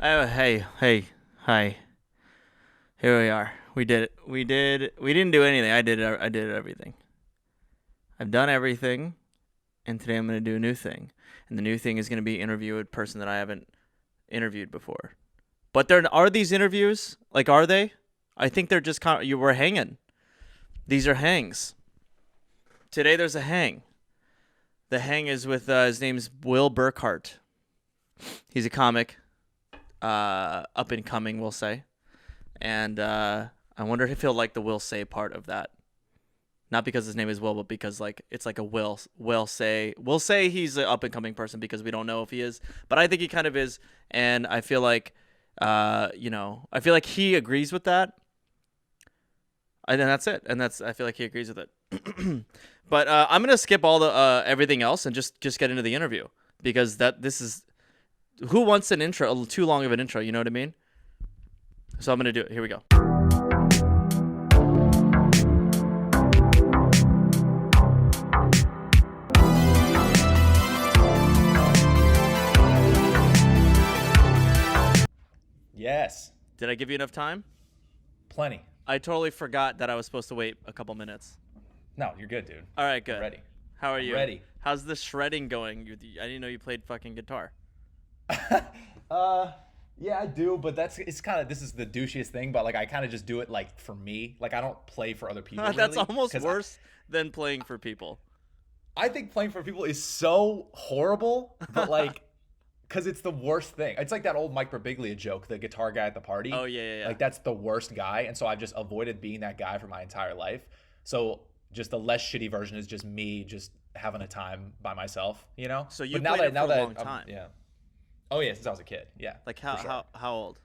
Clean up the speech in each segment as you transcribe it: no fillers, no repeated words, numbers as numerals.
Oh, hi. Here we are. We did it. We didn't do anything. I did everything. I've done everything, and today I'm going to do a new thing. And the new thing is going to be interview a person that I haven't interviewed before. But there are these interviews? Like, are they? I think they're just you were hanging. These are hangs. Today there's a hang. The hang is with his name's Will Burkart. He's a comic. Up and coming, we'll say. And I wonder if he'll like the will say part of that. Not because his name is Will, but because like it's like a will say. We'll say he's an up and coming person because we don't know if he is, but I think he kind of is, and I feel like I feel like he agrees with that. And then that's it. And I feel like he agrees with it. But I'm gonna skip all the everything else and just get into the interview because this is. Who wants an intro? Too long of an intro, you know what I mean? So I'm going to do it. Here we go. Yes. Did I give you enough time? Plenty. I totally forgot that I was supposed to wait a couple minutes. No, you're good, dude. All right, good. I'm ready. How are you? Ready. How's the shredding going? I didn't know you played fucking guitar. Yeah, I do, but this is the douchiest thing, but like I kind of just do it like for me. Like I don't play for other people. That's really, almost worse than playing for people. I think playing for people is so horrible, but like cuz it's the worst thing. It's like that old Mike Birbiglia joke, the guitar guy at the party. Oh yeah. Like that's the worst guy, and so I've just avoided being that guy for my entire life. So just the less shitty version is just me just having a time by myself, you know? So you played it for a long time. Yeah. Oh yeah, since I was a kid. Yeah. Like sure. how old?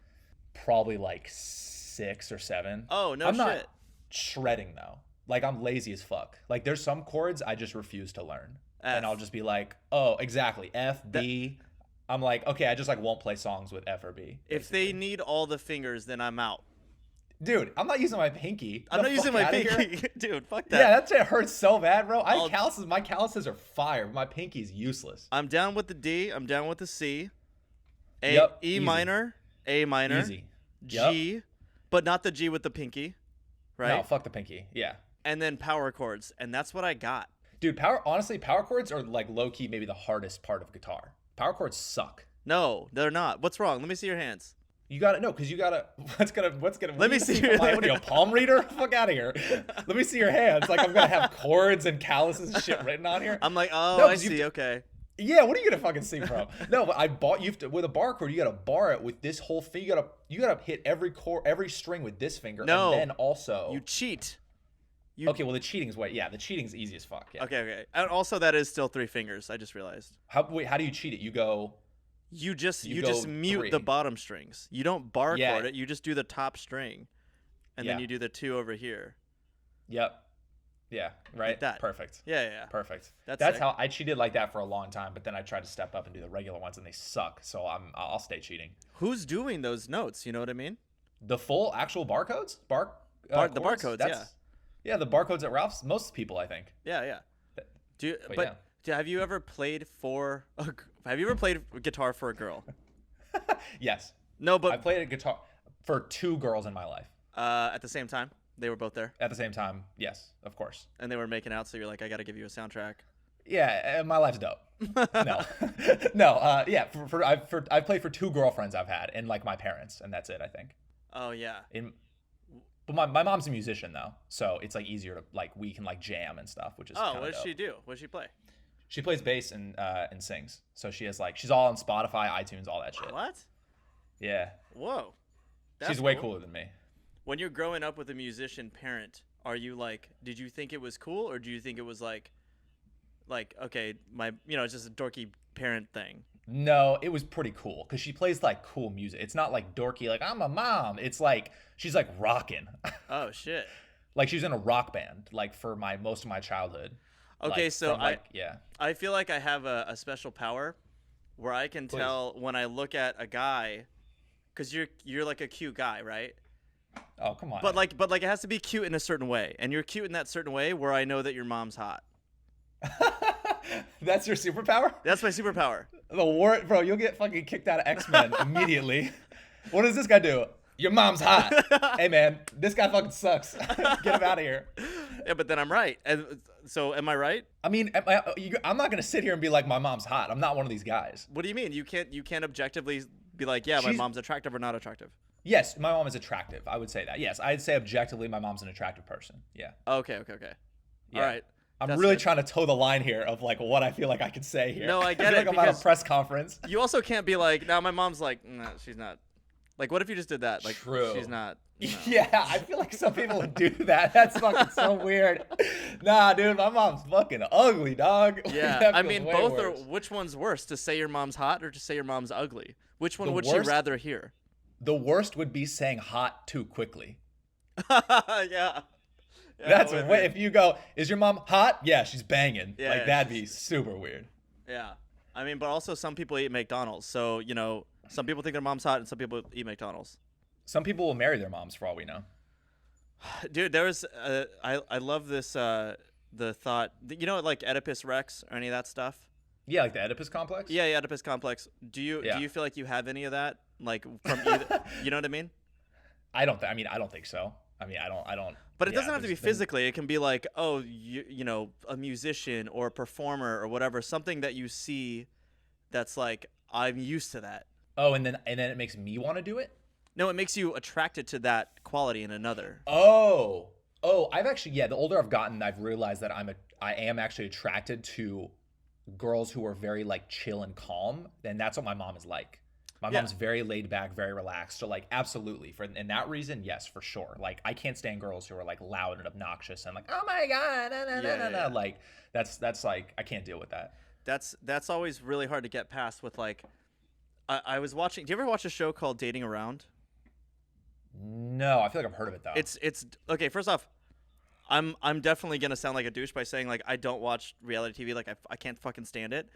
Probably like 6 or 7. Oh, no I'm shit. not shredding though. Like I'm lazy as fuck. Like there's some chords I just refuse to learn. F. And I'll just be like, oh, exactly. F, B. I'm like, okay, I just like won't play songs with F or B. Basically. If they need all the fingers, then I'm out. Dude, I'm not using my pinky. I'm not using my pinky. Dude, fuck that. Yeah, that shit hurts so bad, bro. I have calluses. My calluses are fire. My pinky's useless. I'm down with the D. I'm down with the C. E easy. minor, A minor, Easy. G, but not the G with the pinky, right? No, fuck the pinky. Yeah. And then power chords, and that's what I got. Dude, honestly, power chords are like low key maybe the hardest part of guitar. Power chords suck. No, they're not. What's wrong? Let me see your hands. You got to no, because you got to. What's gonna? Let me see your. What are you, a palm reader? Fuck out of here. Let me see your hands. Like I'm gonna have chords and calluses and shit written on here. I'm like, oh, I see. Okay. Yeah, what are you gonna fucking see from? No, but with a bar chord, you gotta bar it with this whole thing. You gotta hit every string with this finger. No, and then also you cheat. Okay, well the cheating's the cheating's easy as fuck. Yeah. Okay. And also that is still 3 fingers. I just realized. How do you cheat it? You go. You just mute 3. the bottom strings. You don't bar chord it. You just do the top string, and then you do the 2 over here. Yep. Yeah, right? Like that. Perfect. Yeah. Perfect. That's how I cheated like that for a long time, but then I tried to step up and do the regular ones and they suck. So I'll stay cheating. Who's doing those notes? You know what I mean? The full actual barcodes? The barcodes, yeah. Yeah, the barcodes at Ralph's, most people I think. Yeah. Have you ever played guitar for a girl? Yes. No, but I played a guitar for 2 girls in my life. At the same time? They were both there? At the same time, yes, of course. And they were making out, so you're like, I got to give you a soundtrack. Yeah, my life's dope. No. Yeah, I've played for 2 girlfriends I've had and like my parents, and that's it, I think. Oh, yeah. But my mom's a musician though, so it's like easier to like we can like jam and stuff, which is what does she do? What does she play? She plays bass and sings. So she has like she's all on Spotify, iTunes, all that shit. What? Yeah. Whoa. She's way cooler than me. When you're growing up with a musician parent, are you like, did you think it was cool, or do you think it was like okay, it's just a dorky parent thing? No, it was pretty cool because she plays like cool music. It's not like dorky, like I'm a mom. It's like she's like rocking. Oh shit! Like she's in a rock band, like for most of my childhood. Okay, like, so yeah. I feel like I have a special power where I can tell when I look at a guy, because you're like a cute guy, right? Oh come on. But like it has to be cute in a certain way, and you're cute in that certain way where I know that your mom's hot. That's your superpower? That's my superpower. The war, bro, you'll get fucking kicked out of X-Men immediately. What does this guy do? Your mom's hot. Hey man, this guy fucking sucks. Get him out of here. Yeah, but then I'm right. And so am I right? I mean, I'm not gonna sit here and be like my mom's hot. I'm not one of these guys. What do you mean? You can't objectively be like, yeah, my She's mom's attractive or not attractive. Yes, my mom is attractive. I would say that. Yes, I'd say objectively my mom's an attractive person. Yeah. Okay. Yeah. All right. I'm That's really good. trying to toe the line here of like what I feel like I can say here. No, I I get feel it like I'm at a because press conference. you also can't be like, no, my mom's like, no, she's not. Like, what if you just did that? Like, True. she's not. No. Yeah, I feel like some people would do that. That's fucking so weird. Nah, dude, my mom's fucking ugly, dog. Yeah, That I feels mean, way both worse. are. Which one's worse, to say your mom's hot or to say your mom's ugly? Which one The would she worst- rather hear? The worst would be saying hot too quickly. Yeah. That's with way, you. if you go, is your mom hot? Yeah, she's banging. Yeah, like yeah, that'd be super weird. Yeah. I mean, but also some people eat McDonald's, so some people think their mom's hot and some people eat McDonald's. Some people will marry their moms for all we know. Dude, there was I love this the thought, like Oedipus Rex or any of that stuff. Yeah, like the Oedipus complex. Yeah, Oedipus complex. Do you feel like you have any of that, like from either? You know what I mean? I don't think so. I mean, I don't. But it yeah, doesn't have to be there's been- physically. It can be like, oh, a musician or a performer or whatever, something that you see that's like, I'm used to that. Oh, and then it makes me want to do it. No, it makes you attracted to that quality in another. Oh, I've actually, the older I've gotten, I've realized that I am actually attracted to girls who are very like chill and calm, and that's what my mom is like. My Yeah. mom's very laid back, very relaxed. So like, absolutely, and that reason, yes, for sure. Like, I can't stand girls who are like loud and obnoxious and like, oh my god, Yeah. like that's like, I can't deal with that. That's always really hard to get past with like. I was watching. Do you ever watch a show called Dating Around? No, I feel like I've heard of it though. It's okay. First off, I'm definitely gonna sound like a douche by saying like I don't watch reality TV. Like I can't fucking stand it.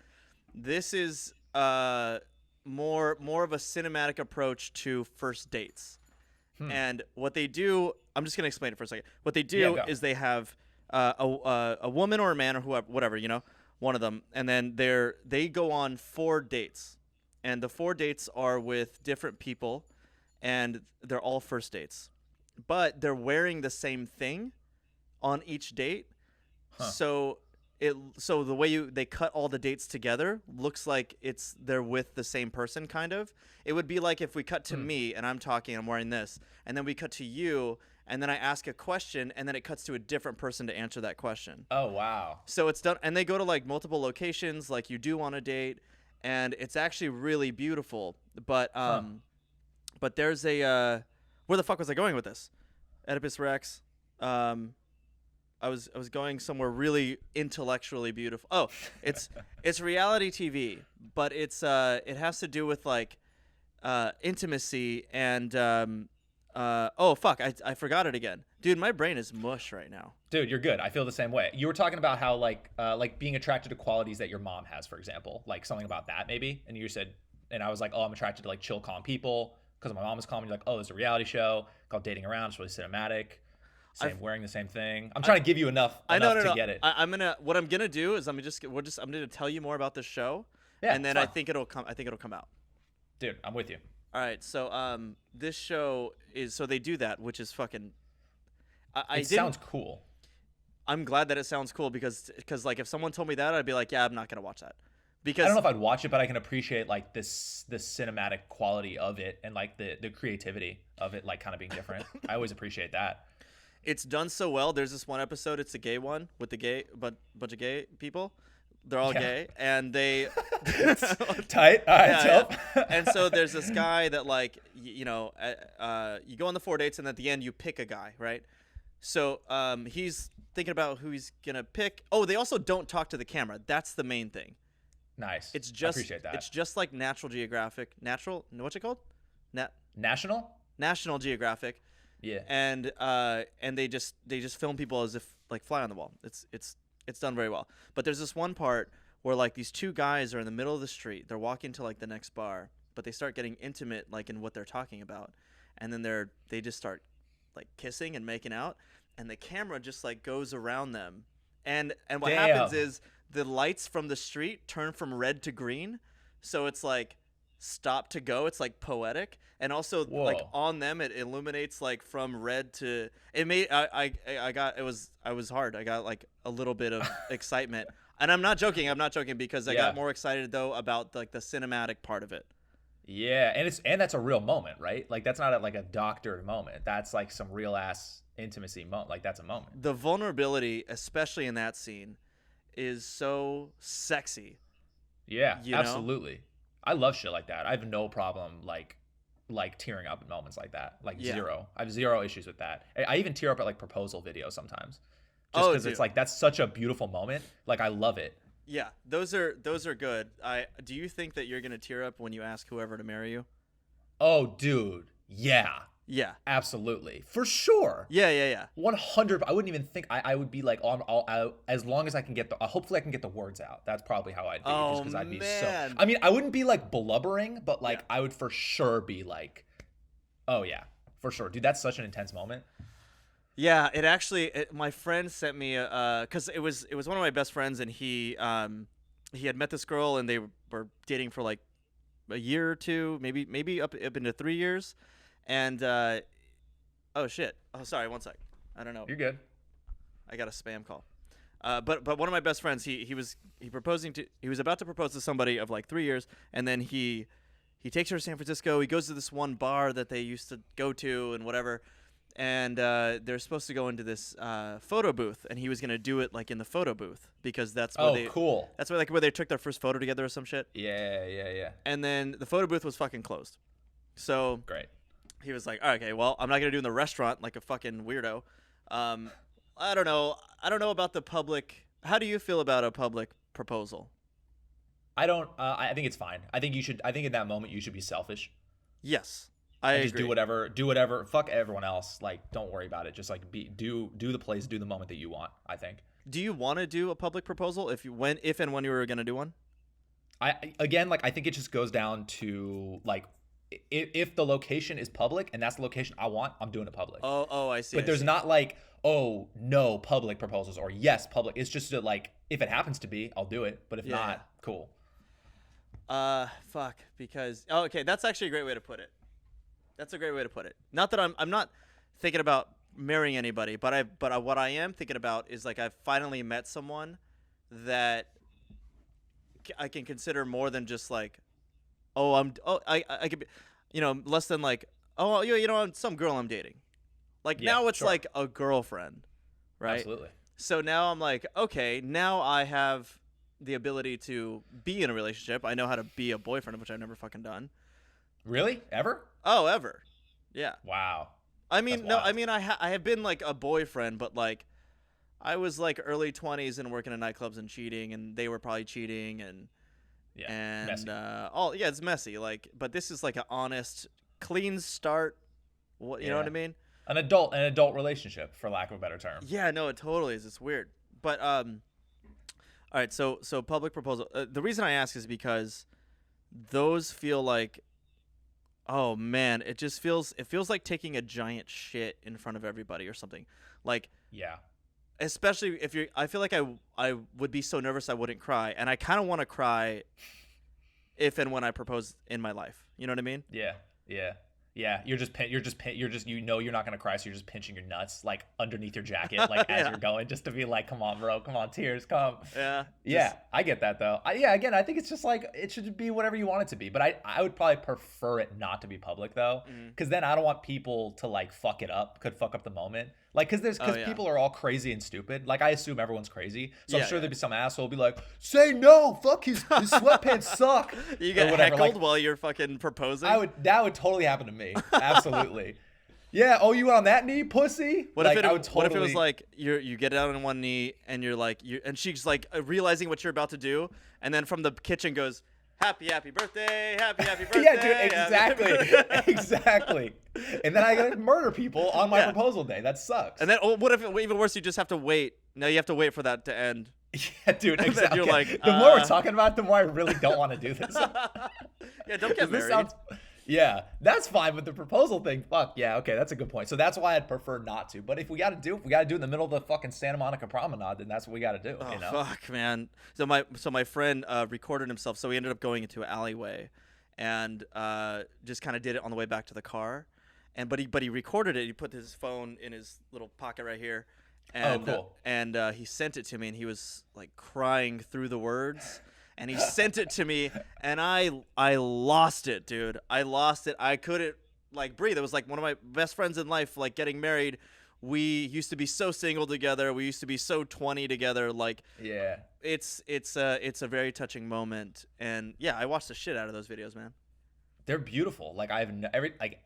This is more of a cinematic approach to first dates. And what they do, I'm just gonna explain it for a second. What they do go. is they have a woman or a man or whoever, whatever, one of them, and then they go on 4 dates, and the 4 dates are with different people, and they're all first dates, but they're wearing the same thing on each date. So the way they cut all the dates together looks like they're with the same person, kind of. It would be like if we cut to me and I'm talking, I'm wearing this, and then we cut to you, and then I ask a question, and then it cuts to a different person to answer that question. Oh wow. So it's done, and they go to like multiple locations, like you do on a date, and it's actually really beautiful. But but there's a where the fuck was I going with this? Oedipus Rex. I was going somewhere really intellectually beautiful. Oh, it's reality TV, but it has to do with like intimacy and oh fuck, I forgot it again. Dude, my brain is mush right now. Dude, you're good. I feel the same way. You were talking about how like being attracted to qualities that your mom has, for example, like something about that maybe. And you said, and I was like, oh, I'm attracted to like chill, calm people because my mom is calm. You're like, oh, there's a reality show called Dating Around. It's really cinematic. Wearing the same thing. I'm trying to give you enough to get it. What I'm gonna do is I'm gonna tell you more about this show, Yeah, and then it's I think it'll come out. Dude, I'm with you. All right, so this show is, so they do that, which is fucking. It sounds cool. I'm glad that it sounds cool because like if someone told me that, I'd be like, yeah, I'm not gonna watch that. Because I don't know if I'd watch it, but I can appreciate like the cinematic quality of it and like the creativity of it, like kind of being different. I always appreciate that. it's done so well. There's this one episode. It's a gay one with bunch of gay people. They're all gay, and they tight. All right, yeah. And so there's this guy that like you go on the 4 dates, and at the end you pick a guy, right? So he's thinking about who he's gonna pick. Oh, they also don't talk to the camera. That's the main thing. Nice. It's just I appreciate that. It's just like What's it called? National Geographic. Yeah. And they just film people as if like fly on the wall. It's done very well. But there's this one part where like these 2 guys are in the middle of the street. They're walking to like the next bar, but they start getting intimate like in what they're talking about. And then they just start like kissing and making out, and the camera just like goes around them. And what happens is the lights from the street turn from red to green. So it's like stop to go. It's like poetic, and also like Whoa. on them it illuminates like from red to. It made I got it was I was hard. I got like a little bit of excitement, and I'm not joking. I'm not joking because I Yeah. got more excited though about like the cinematic part of it. Yeah, and that's a real moment, right? Like that's not like a doctored moment. That's like some real ass intimacy moment. Like that's a moment. The vulnerability, especially in that scene, is so sexy. Yeah, You know? absolutely. I love shit like that. I have no problem like tearing up at moments like that. Like Yeah. zero. I have zero issues with that. I even tear up at like proposal videos sometimes. Just Oh, because dude. it's like that's such a beautiful moment. Like I love it. Yeah, those are good. Do you think that you're gonna tear up when you ask whoever to marry you? Oh, dude. Yeah. Yeah, Absolutely. For sure. yeah. 100. I wouldn't even think I would be like on as long as I can get the hopefully I can get the words out. That's probably how I'd be just Oh because I'd be man. so I mean I wouldn't be like blubbering, but like Yeah. I would for sure be like, oh yeah, for sure, dude. That's such an intense moment. Yeah, it actually. My friend sent me because it was one of my best friends, and he had met this girl, and they were dating for like a year or two, maybe up into 3 years, and oh shit. Oh sorry, one sec. I don't know. You're good. I got a spam call. But one of my best friends, he was about to propose to somebody of like 3 years, and then he takes her to San Francisco. He goes to this one bar that they used to go to and whatever, and they're supposed to go into this photo booth, and he was gonna do it like in the photo booth because that's where Cool. that's where they took their first photo together or some shit. Yeah. And then the photo booth was fucking closed, so Great. he was like, okay, well, I'm not gonna do it in the restaurant like a fucking weirdo. I don't know. I don't know about the public. How do you feel about a public proposal? I don't. I think it's fine. I think you should. I think in that moment you should be selfish Yes, I and agree. just do whatever. Do whatever. Fuck everyone else. Like, don't worry about it. Just like do the place, do the moment that you want. I think. Do you want to do a public proposal if and when you were gonna do one? I think it just goes down to like if the location is public and that's the location I want, I'm doing it public. Oh, I see. But I there's see. not like, oh no public proposals or yes public. It's just that, like if it happens to be, I'll do it. But if Yeah. not, cool. Fuck. Because okay, that's actually a great way to put it. That's a great way to put it. Not that I'm not thinking about marrying anybody, but what I am thinking about is like I've finally met someone that I can consider more than just like, I could be, less than like, oh, some girl I'm dating. Like Yeah, now it's sure. like a girlfriend, right? Absolutely. So now I'm like, okay, now I have the ability to be in a relationship. I know how to be a boyfriend, which I've never fucking done. Really? Ever? Oh, ever. Yeah. Wow. I mean, That's no, wild. I mean, I have been like a boyfriend, but like I was like early 20s and working in nightclubs and cheating, and they were probably cheating, and Yeah. Messy. yeah, it's messy. Like, but this is like an honest, clean start. What you know Yeah. what I mean? An adult relationship, for lack of a better term. Yeah, no, it totally is. It's weird, but all right. So public proposal. The reason I ask is because those feel like, oh man, it feels like taking a giant shit in front of everybody or something. Like, Yeah. especially if you're, I feel like I would be so nervous I wouldn't cry, and I kind of want to cry if and when I propose in my life. You know what I mean? Yeah. You're not gonna cry, so you're just pinching your nuts like underneath your jacket, like as Yeah. you're going, just to be like, come on, bro, come on, tears, come. Yeah. Yeah, I get that though. Again, I think it's just like it should be whatever you want it to be. But I would probably prefer it not to be public though, because then I don't want people to like fuck it up, could fuck up the moment. Like, because Oh, yeah. people are all crazy and stupid. Like, I assume everyone's crazy, so Yeah, I'm sure yeah. there'd be some asshole be like, say no, fuck his sweatpants suck. You or get whatever. heckled Like, while you're fucking proposing. that would totally happen to me. Absolutely. Yeah. Oh, you went on that knee, pussy? What Like, if I it would what if it was totally- like you get down on one knee and you're like and she's like realizing what you're about to do, and then from the kitchen goes, happy birthday, happy birthday. Yeah, dude, happy-" exactly. Exactly. And then I gotta murder people on my Yeah. proposal day. That sucks. And then what if even worse? You just have to wait. Now you have to wait for that to end. yeah, dude, then exactly. you're like, the more we're talking about it, the more I really don't want to do this. Yeah, don't get This married. yeah, that's fine. But the proposal thing, fuck yeah, okay, that's a good point. So that's why I'd prefer not to. But if we gotta do it in the middle of the fucking Santa Monica Promenade, then that's what we gotta do. Oh you know? fuck, man. So my friend recorded himself. So we ended up going into an alleyway, and just kind of did it on the way back to the car. And but he recorded it. He put his phone in his little pocket right here. And, cool. And he sent it to me, and he was like crying through the words. And he sent it to me, and I lost it, dude. I lost it. I couldn't like breathe. It was like one of my best friends in life, like getting married. We used to be so single together. We used to be so 20 together. Like, Yeah. it's a very touching moment. And yeah, I watched the shit out of those videos, man. They're beautiful. Like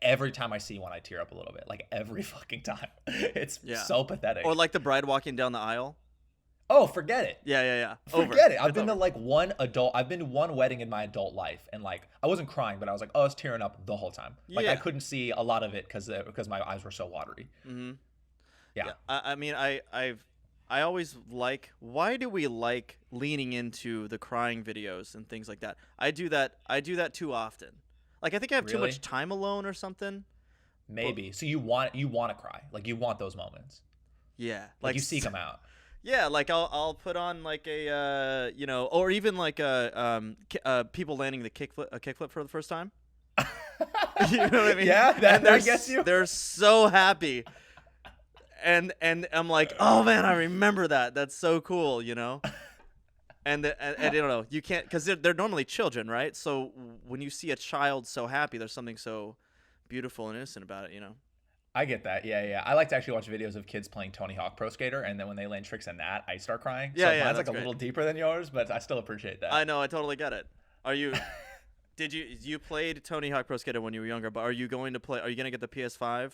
every time I see one, I tear up a little bit. Like every fucking time. It's so pathetic. Or like the bride walking down the aisle. Oh, forget it. Yeah. Forget it. I've been to like I've been to one wedding in my adult life, and like I wasn't crying, but I was like, oh, I was tearing up the whole time. Like I couldn't see a lot of it because my eyes were so watery. Mm-hmm. Yeah. I mean, I always like, why do we like leaning into the crying videos and things like that? I do that too often. Like, I think I have too much time alone or something. Maybe. So you want to cry. Like, you want those moments. Yeah. Like you seek them out. Yeah, like I'll put on like a or even like people landing a kickflip for the first time. You know what I mean? Yeah, that gets you. They're so happy. And I'm like, "Oh man, I remember that. That's so cool, you know?" And I don't know, you can't, because they're normally children, right? So when you see a child so happy, there's something so beautiful and innocent about it, you know? I get that. Yeah. I like to actually watch videos of kids playing Tony Hawk Pro Skater, and then when they land tricks in that, I start crying. Yeah, so mine's like that's a little deeper than yours, but I still appreciate that. I know, I totally get it. Are you? You played Tony Hawk Pro Skater when you were younger, but are you going to get the PS5,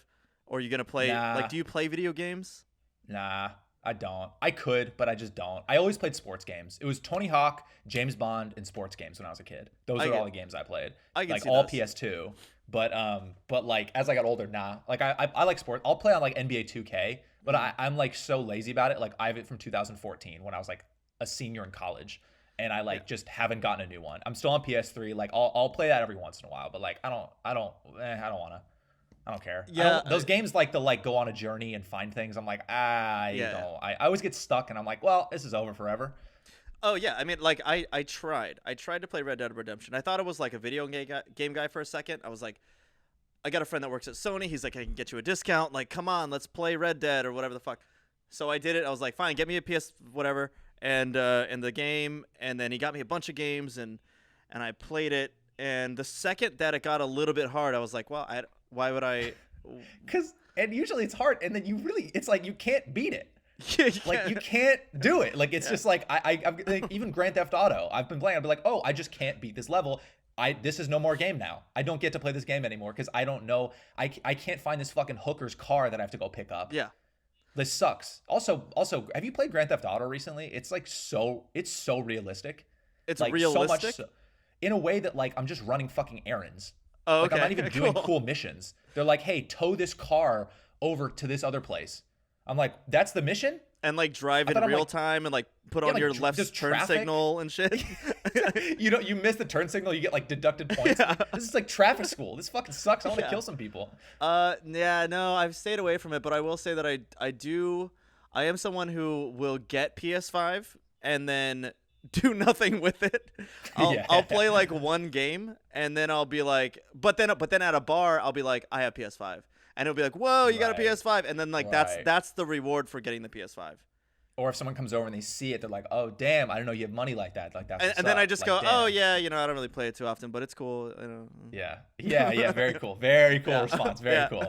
or are you going to play? Nah. Like, do you play video games? Nah. I don't. I could, but I just don't. I always played sports games. It was Tony Hawk, James Bond, and sports games when I was a kid. Those are all the games I played. Like all PS2. But like as I got older, nah. Like I like sport. I'll play on like NBA 2K, but I'm like so lazy about it. Like I have it from 2014 when I was like a senior in college, and I like just haven't gotten a new one. I'm still on PS3. Like I'll play that every once in a while, but like I don't wanna. I don't care. Yeah, those games like to like go on a journey and find things. I'm like, I always get stuck, and I'm like, well, this is over forever. Oh yeah, I mean, like I tried to play Red Dead Redemption. I thought it was like a video game guy for a second. I was like, I got a friend that works at Sony. He's like, I can get you a discount. Like, come on, let's play Red Dead or whatever the fuck. So I did it. I was like, fine, get me a PS whatever and the game. And then he got me a bunch of games, and I played it. And the second that it got a little bit hard, I was like, well, why would I? And usually it's hard, and then it's like you can't beat it. Like you can't do it. Like it's just like I'm like, even Grand Theft Auto. I've been playing. I'll be like, oh, I just can't beat this level. This is no more game now. I don't get to play this game anymore because I don't know. I can't find this fucking hooker's car that I have to go pick up. Yeah, this sucks. Also, have you played Grand Theft Auto recently? It's like it's so realistic. It's like realistic so much so, in a way that like I'm just running fucking errands. Oh, like okay. I'm not even doing cool missions. They're like, hey, tow this car over to this other place. I'm like, that's the mission? And like drive in real time and like put on your left turn signal and shit. You miss the turn signal, you get like deducted points. Yeah. This is like traffic school. This fucking sucks. I want to kill some people. Yeah, no, I've stayed away from it, but I will say that I am someone who will get PS5 and then do nothing with it. I'll play like one game and then I'll be like, but then at a bar I'll be like, I have PS5, and it'll be like, whoa, you got a PS5, and then like that's the reward for getting the PS5. Or if someone comes over and they see it, they're like, oh damn, I didn't know you have money like that. Like that. And then I just like, go, oh yeah, I don't really play it too often, but it's cool. Yeah. Very cool. Very cool response. Very cool.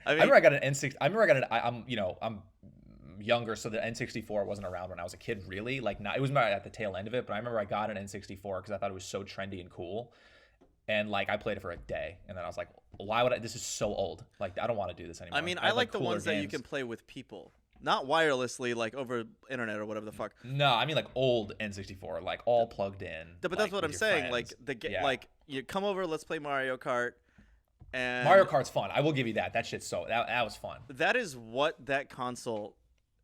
I remember I got an N6. I'm younger, so the N64 wasn't around when I was a kid, really. Like, it was at the tail end of it, but I remember I got an N64 because I thought it was so trendy and cool, and like I played it for a day, and then I was like, why would I? This is so old. Like, I don't want to do this anymore. I mean, I like the ones that you can play with people, not wirelessly, like over internet or whatever the fuck. No, I mean like old N64, like all plugged in. But that's what I'm saying. Friends. Like like you come over, let's play Mario Kart. And Mario Kart's fun. I will give you that. That shit's that was fun. That is what that console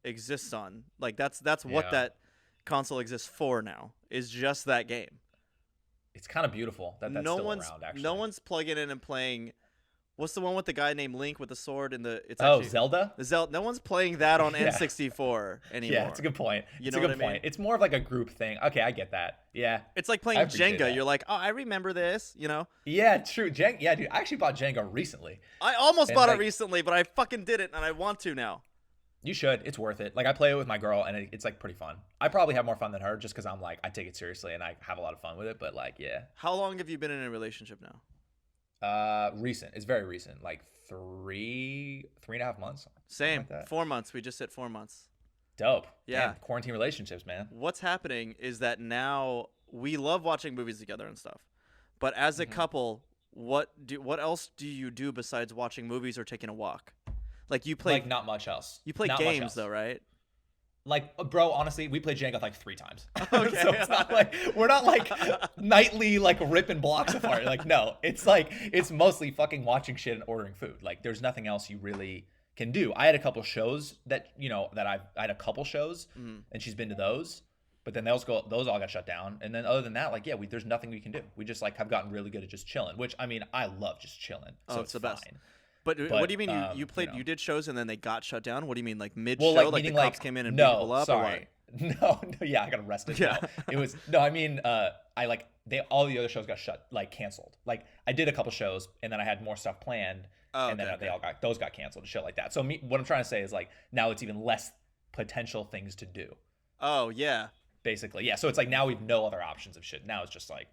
exists on. Like that's what that console exists for now, is just that game. It's kind of beautiful that that's still around, actually. No one's plugging in and playing What's the one with the guy named Link with the sword and the? It's Oh, actually Zelda. the Zelda. No one's playing that on Yeah. N64 anymore. Yeah, it's a good point. You It's know a good what I mean? point. It's more of like a group thing. Okay, I get that. Yeah. It's like I playing appreciate Jenga. that. You're like, oh, I remember this. You know. Yeah, true. Yeah, dude. I actually bought Jenga recently. I almost And bought it like, recently, but I fucking did it, and I want to now. you should. It's worth it. Like I play it with my girl, and it's like pretty fun. I probably have more fun than her, just because I'm like I take it seriously and I have a lot of fun with it. But like, yeah. How long have you been in a relationship now? Recent. It's very recent. Like 3.5 months. Same. Like that. 4 months. We just hit 4 months. Dope. Yeah. Damn, quarantine relationships, man. What's happening is that now we love watching movies together and stuff, but as a couple, what else do you do besides watching movies or taking a walk? Like you play Like not much else. you play Not much games else. though, right? Like, bro, honestly, we played Jenga like 3 times. Okay. So it's not like we're not like nightly like ripping blocks apart. Like, no, it's mostly fucking watching shit and ordering food. Like, there's nothing else you really can do. I had a couple shows that I had a couple shows, and she's been to those, but then those all got shut down. And then other than that, like, yeah, there's nothing we can do. We just like have gotten really good at just chilling. Which I mean, I love just chilling. So It's the fine. best. But what do you mean you played? you know. You did shows and then they got shut down? What do you mean, like mid Well, show? like Like the meaning cops like came in and beat no, people up? sorry, no, yeah, I got arrested. Yeah. No, it was no. I mean, I like all the other shows got canceled. Like I did a couple shows and then I had more stuff planned, and then okay. those got canceled and shit like that. So what I'm trying to say is like now it's even less potential things to do. Oh yeah. Basically, yeah. So it's like now we've no other options of shit. Now it's just like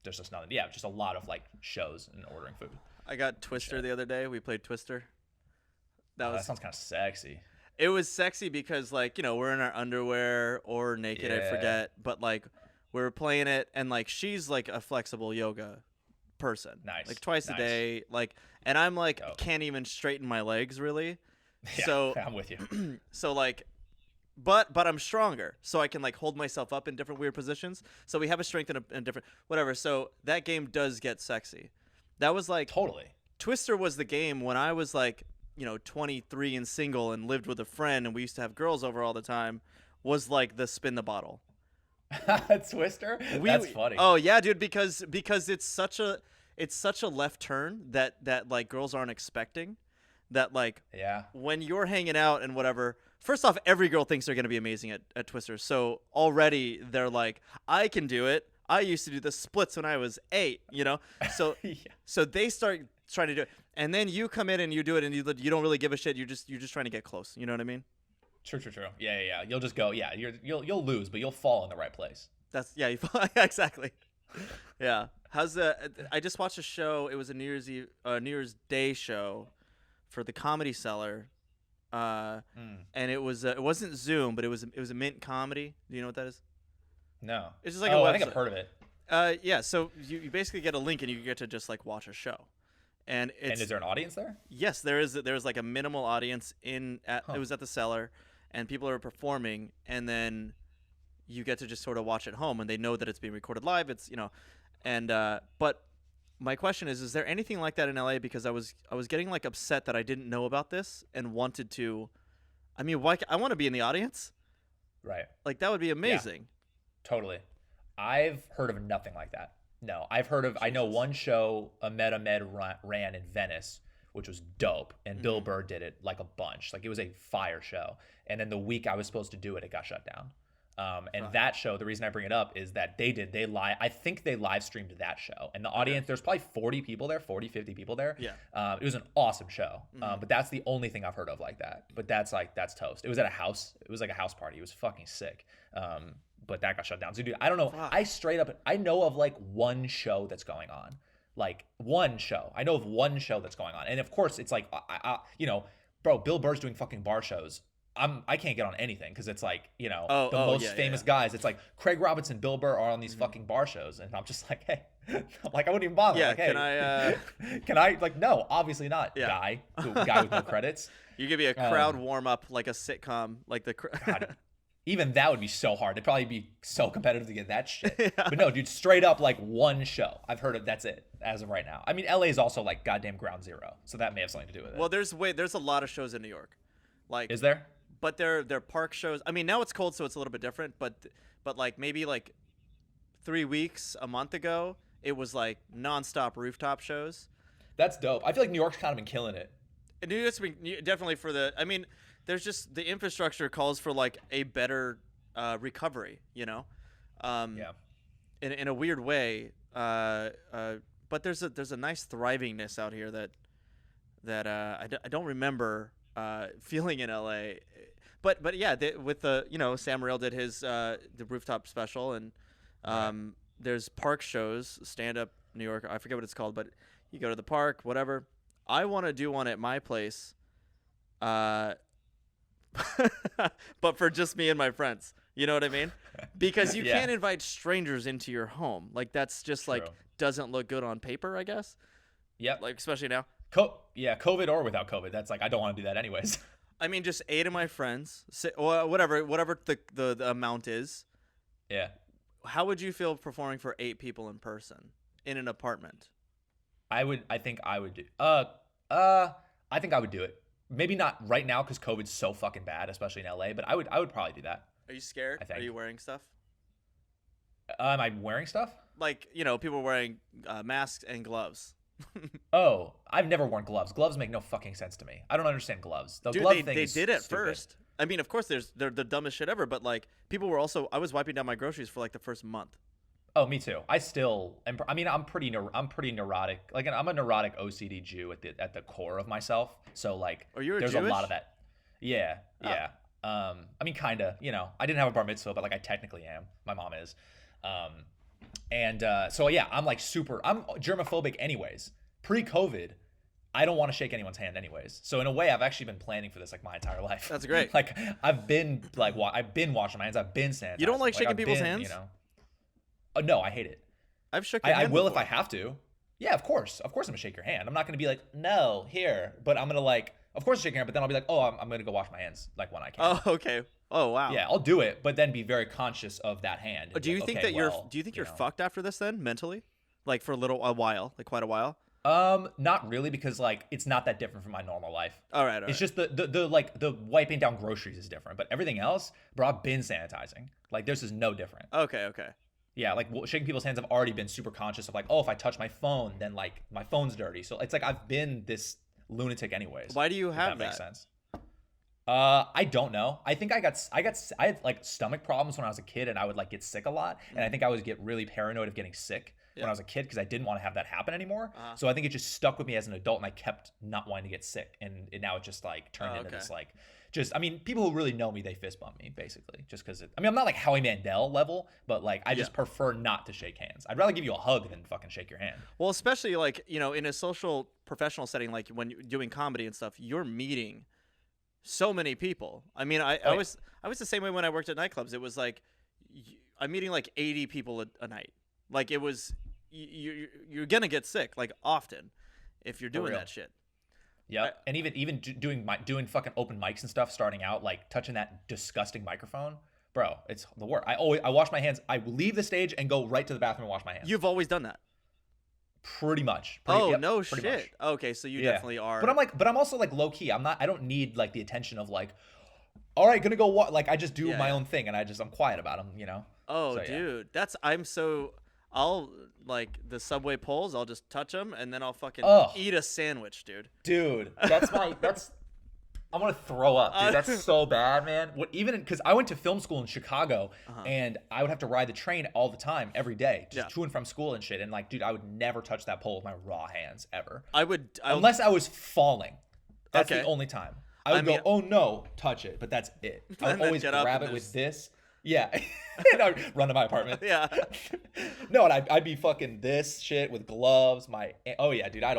there's just nothing. Yeah, just a lot of like shows and ordering food. I got Twister the other day. We played Twister. That sounds kind of sexy. It was sexy because like, we're in our underwear or naked, I Yeah. forget, but like we were playing it and like she's like a flexible yoga person. Nice. Like twice Nice. a day, like, and I'm like Dope. can't even straighten my legs really. Yeah, So I'm with you. so like but I'm stronger, so I can like hold myself up in different weird positions. So we have a strength in a different whatever. So that game does get sexy. That was like Totally. Twister was the game when I was like, 23 and single and lived with a friend and we used to have girls over all the time, was like the spin the bottle. Twister? That's funny. Oh yeah, dude, because it's such a left turn that like girls aren't expecting. That like Yeah. when you're hanging out and whatever, first off, every girl thinks they're gonna be amazing at Twister. So already they're like, I can do it. I used to do the splits when I was 8, So Yeah. so they start trying to do it, and then you come in and you do it, and you don't really give a shit. You're just trying to get close. You know what I mean? True. Yeah. You'll just go. Yeah. You'll lose, but you'll fall in the right place. That's yeah. Exactly. Yeah. I just watched a show. It was a New Year's Day show for the Comedy Cellar, and it wasn't Zoom, but it was a Mint comedy. Do you know what that is? No. It's just like a a I think website. I've heard of it. Yeah. So you basically get a link and you get to just like watch a show, and it's And is there an audience there? yes, there is like a minimal audience it was at the Cellar, and people are performing, and then you get to just sort of watch at home, and they know that it's being recorded live. It's and but my question is there anything like that in LA? Because I was getting like upset that I didn't know about this and wanted to. I mean, why? I want to be in the audience. Right. Like that would be amazing. Totally. I've heard of nothing like that. No, I've heard of. I know one show a Med ran in Venice, which was dope, and Bill Burr did it like a bunch. Like it was a fire show. And then the week I was supposed to do it, it got shut down. And that show, the reason I bring it up is that I think they live streamed that show, and the audience, there's probably 40 people there, 40, 50 people there. Yeah. It was an awesome show. But that's the only thing I've heard of like that. But that's toast. It was at a house. It was like a house party. It was fucking sick. But that got shut down. So dude, I don't know. Fuck. I know of like one show that's going on. Like one show. I know of one show that's going on. And of course it's like, bro, Bill Burr's doing fucking bar shows. I can't get on anything because it's like, the most famous guys. It's like Craig Robinson, Bill Burr are on these fucking bar shows. And I'm just like, hey, like I wouldn't even bother. Yeah, like, hey, can I like, no, obviously not. Yeah. Guy with no credits. You give me a crowd warm up like a sitcom, like the. God, even that would be so hard. It'd probably be so competitive to get that shit. But no, dude, straight up like one show. I've heard of that's it as of right now. I mean, LA is also like goddamn ground zero, so that may have something to do with it. Well, there's a lot of shows in New York, like. Is there? But they're park shows. I mean, now it's cold, so it's a little bit different. But like maybe like 3 weeks, a month ago, it was like nonstop rooftop shows. That's dope. I feel like New York's kind of been killing it. And definitely for the. I mean, there's just the infrastructure calls for like a better recovery. Yeah. In a weird way. But there's a nice thrivingness out here that I don't remember feeling in LA. But yeah, with the Sam Morril did his the rooftop special, and there's park shows, stand up New York. I forget what it's called, but you go to the park, whatever. I want to do one at my place, but for just me and my friends. You know what I mean? Because you can't invite strangers into your home. Like that's just like doesn't look good on paper, I guess. Yep. Like especially now. COVID or without COVID. That's like I don't want to do that anyways. I mean, just 8 of my friends, or whatever the amount is. Yeah. How would you feel performing for 8 people in person in an apartment? I think I would do. I think I would do it. Maybe not right now because COVID's so fucking bad, especially in LA. But I would probably do that. Are you scared? I think. Are you wearing stuff? Am I wearing stuff? Like people wearing masks and gloves. Oh, I've never worn gloves. Gloves make no fucking sense to me. I don't understand gloves. The Dude, glove they thing is did at stupid. first. I mean, of course, they're the dumbest shit ever. But like, people were also. I was wiping down my groceries for like the first month. Oh, me too. I still am. I mean, I'm pretty neurotic. Like, I'm a neurotic OCD Jew at the core of myself. So like, You're there's Jewish? a lot of that. Yeah, yeah. I mean, kinda. I didn't have a bar mitzvah, but like, I technically am. My mom is. So yeah, I'm germophobic anyways. Pre-COVID, I don't want to shake anyone's hand anyways. So in a way, I've actually been planning for this like my entire life. That's great. Like I've been washing my hands. I've been sanitizing. You don't like shaking I've people's been, hands? Oh, no, I hate it. I've shook. I will if I have to. Yeah, of course. Of course, I'm gonna shake your hand. I'm not gonna be like, no, here. But I'm gonna like, of course, shake your hand. But then I'll be like, oh, I'm gonna go wash my hands like when I can. Oh, okay. Oh, wow. Yeah, I'll do it, but then be very conscious of that hand. Do you think you're fucked after this then mentally, like for a while, like quite a while? Not really, because like it's not that different from my normal life. All right. It's just the wiping down groceries is different, but everything else, bro, I've been sanitizing. Like this is no different. Okay. Yeah, like shaking people's hands, I've already been super conscious of like, oh, if I touch my phone, then like my phone's dirty. So it's like I've been this lunatic anyways. Why do you have that? Makes sense. I don't know. I think I had like stomach problems when I was a kid, and I would like get sick a lot, and I think I would get really paranoid of getting sick when I was a kid because I didn't want to have that happen anymore. So I think it just stuck with me as an adult, and I kept not wanting to get sick, and now it just like turned into this like. I mean, people who really know me, they fist bump me, basically, just because I'm not like Howie Mandel level, but like, I just prefer not to shake hands. I'd rather give you a hug than fucking shake your hand. Well, especially like, in a social professional setting, like when you're doing comedy and stuff, you're meeting so many people. I mean, I was the same way when I worked at nightclubs. It was like, I'm meeting like 80 people a night. Like it was, you're going to get sick like often if you're doing that shit. Yeah, and even doing fucking open mics and stuff, starting out, like touching that disgusting microphone, bro, it's the worst. I wash my hands. I leave the stage and go right to the bathroom and wash my hands. You've always done that. Pretty much. No shit. Much. Okay, so you definitely are. But I'm also like low key. I don't need like the attention of like, all right, gonna go like I just do my own thing and I'm quiet about them, Oh, so, dude, I'll like the Subway poles. I'll just touch them and then I'll fucking eat a sandwich, dude. Dude, I'm gonna throw up, dude. That's so bad, man. Because I went to film school in Chicago, and I would have to ride the train all the time, every day, just to and from school and shit. And like, dude, I would never touch that pole with my raw hands ever. Unless I was falling. That's the only time. I would go, oh no, touch it, but that's it. I would always grab it with this. Yeah. And I'd run to my apartment. Yeah. No, and I'd be fucking this shit with gloves. Oh yeah, dude, it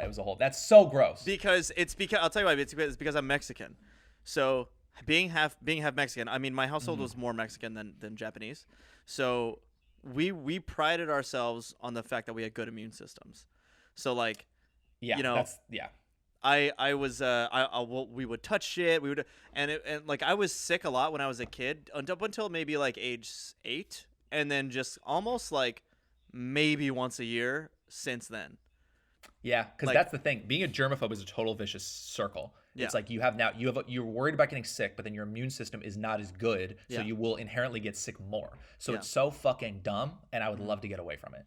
was a whole, that's so gross. I'll tell you why, it's because I'm Mexican. So being half Mexican, I mean, my household was more Mexican than Japanese. So we prided ourselves on the fact that we had good immune systems. So like, we would touch shit. And like I was sick a lot when I was a kid, up until maybe like age 8, and then just almost like maybe once a year since then. Yeah, because that's the thing. Being a germaphobe is a total vicious circle. Yeah. It's like you're worried about getting sick, but then your immune system is not as good, so you will inherently get sick more. So it's so fucking dumb, and I would love to get away from it.